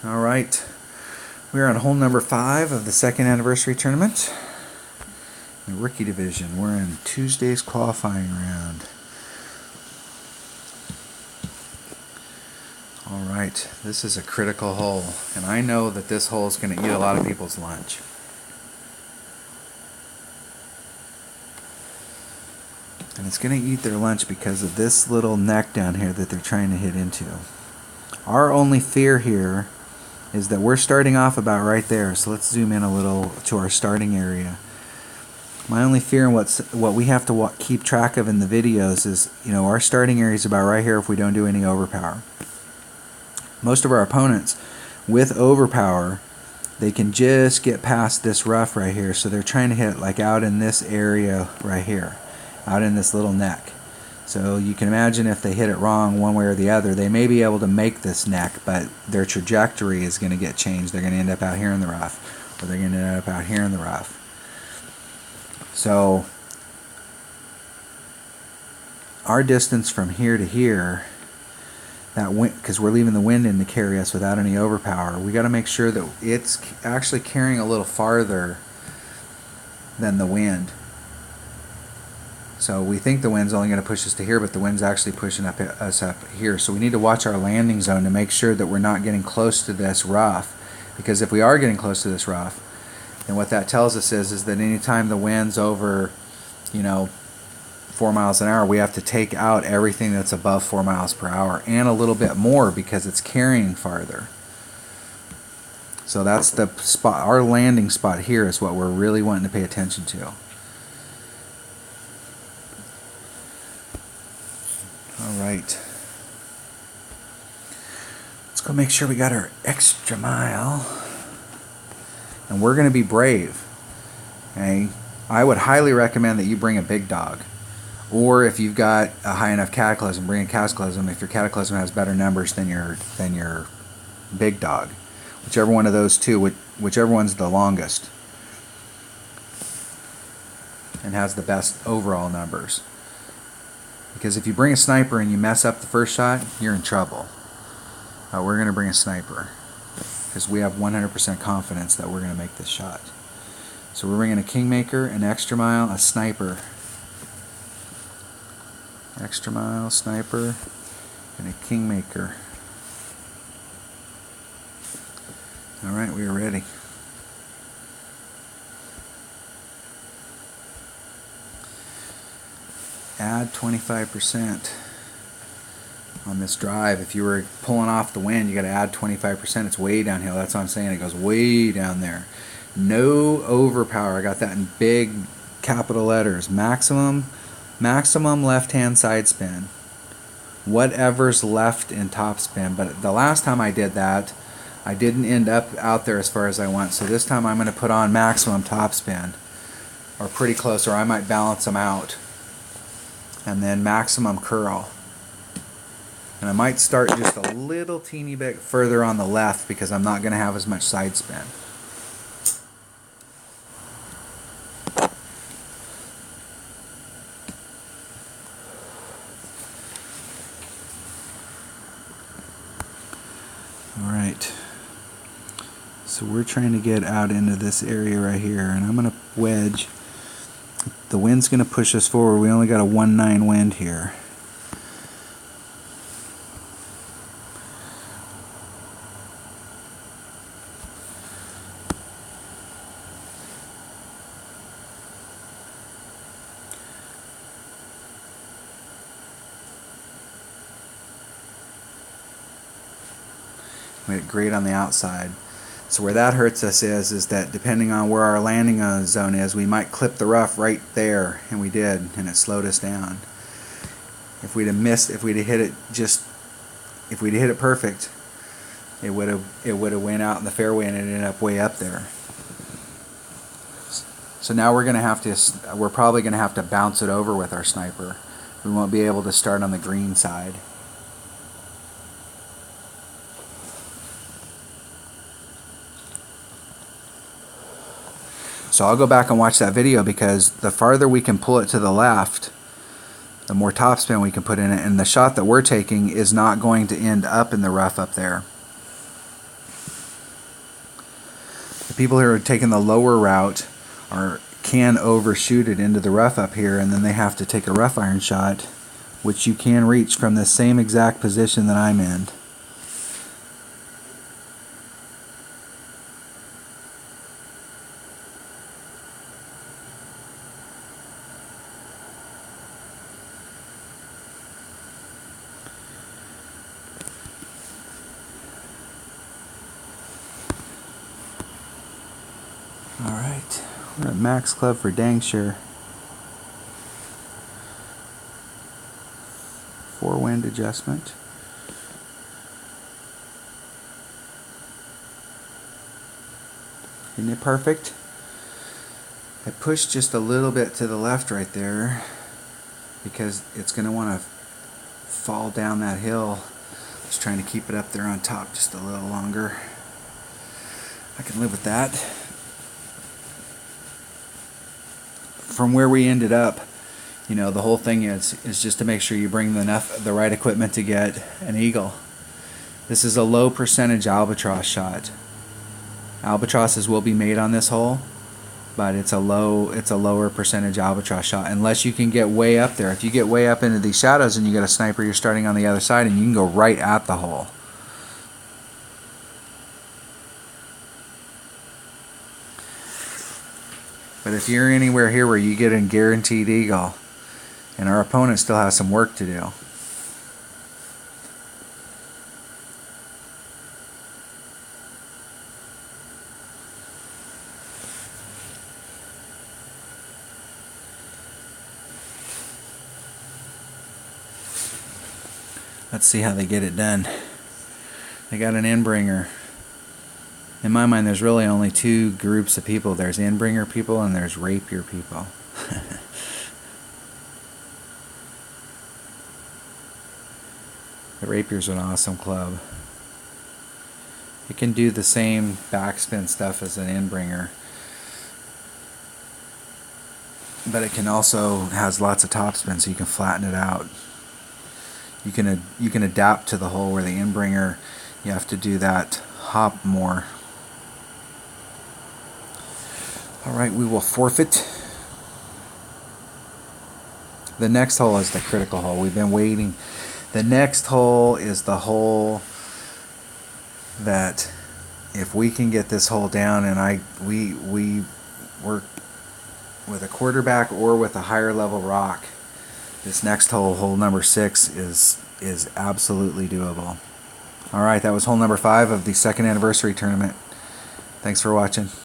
All right, we are on hole number 5 of the second anniversary tournament. The rookie division. We're in Tuesday's qualifying round. All right, this is a critical hole, and I know that this hole is going to eat a lot of people's lunch. And it's going to eat their lunch because of this little neck down here that they're trying to hit into. Our only fear here is that we're starting off about right there, so let's zoom in a little to our starting area. My only fear and what we have to keep track of in the videos is, our starting area is about right here if we don't do any overpower. Most of our opponents with overpower, they can just get past this rough right here, so they're trying to hit like out in this area right here, out in this little neck. So you can imagine if they hit it wrong one way or the other, they may be able to make this neck, but their trajectory is going to get changed. They're going to end up out here in the rough, or they're going to end up out here in the rough. So our distance from here to here, that wind, because we're leaving the wind in to carry us without any overpower, we got to make sure that it's actually carrying a little farther than the wind. So we think the wind's only going to push us to here, but the wind's actually pushing us up here. So we need to watch our landing zone to make sure that we're not getting close to this rough. Because if we are getting close to this rough, then what that tells us is that anytime the wind's over, 4 miles an hour, we have to take out everything that's above 4 miles per hour and a little bit more because it's carrying farther. So that's the spot. Our landing spot here is what we're really wanting to pay attention to. All right, let's go make sure we got our extra mile, and we're going to be brave. Okay, I would highly recommend that you bring a big dog, or if you've got a high enough cataclysm, bring a cataclysm. If your cataclysm has better numbers than your big dog, whichever one of those two, whichever one's the longest and has the best overall numbers. Because if you bring a sniper and you mess up the first shot, you're in trouble. We're going to bring a sniper because we have 100% confidence that we're going to make this shot. So we're bringing a Kingmaker, an extra mile, a sniper. Extra mile, sniper, and a Kingmaker. All right, we are ready. Add 25% on this drive. If you were pulling off the wind, you got to add 25%. It's way downhill. That's what I'm saying. It goes way down there. No overpower. I got that in big capital letters. Maximum left-hand side spin. Whatever's left in top spin. But the last time I did that, I didn't end up out there as far as I went. So this time I'm going to put on maximum top spin, or pretty close, or I might balance them out. And then maximum curl. And I might start just a little teeny bit further on the left because I'm not going to have as much side spin. Alright, so we're trying to get out into this area right here, and I'm going to wedge. The wind's going to push us forward. We only got a 1-9 wind here. We get great on the outside. So where that hurts us is that depending on where our landing zone is, we might clip the rough right there, and we did, and it slowed us down. If we'd have missed, if we'd have hit it perfect, it would have went out in the fairway and it ended up way up there. So now we're probably gonna have to bounce it over with our sniper. We won't be able to start on the green side. So I'll go back and watch that video, because the farther we can pull it to the left, the more topspin we can put in it, and the shot that we're taking is not going to end up in the rough up there. people who are taking the lower route can overshoot it into the rough up here, and then they have to take a rough iron shot, which you can reach from the same exact position that I'm in. Alright, we're at Max Club for dang sure. 4-wind adjustment. Isn't it perfect? I pushed just a little bit to the left right there because it's going to want to fall down that hill. Just trying to keep it up there on top just a little longer. I can live with that. From where we ended up, you know, the whole thing is just to make sure you bring the right equipment to get an eagle. This is a low percentage albatross shot. Albatrosses will be made on this hole, but it's a lower percentage albatross shot unless you can get way up there. If you get way up into these shadows and you got a sniper, you're starting on the other side and you can go right at the hole. But if you're anywhere here where you get a guaranteed eagle, and our opponent still has some work to do. Let's see how they get it done. They got an Endbringer. In my mind, there's really only two groups of people. There's Endbringer people and there's Rapier people. The Rapier's an awesome club. It can do the same backspin stuff as an Endbringer, but it can also has lots of topspin, so you can flatten it out. You can adapt to the hole where the Endbringer, you have to do that hop more. All right, we will forfeit. The next hole is the critical hole. We've been waiting. The next hole is the hole that if we can get this hole down, and we work with a quarterback or with a higher level rock, this next hole, hole number 6, is absolutely doable. All right, that was hole number 5 of the second anniversary tournament. Thanks for watching.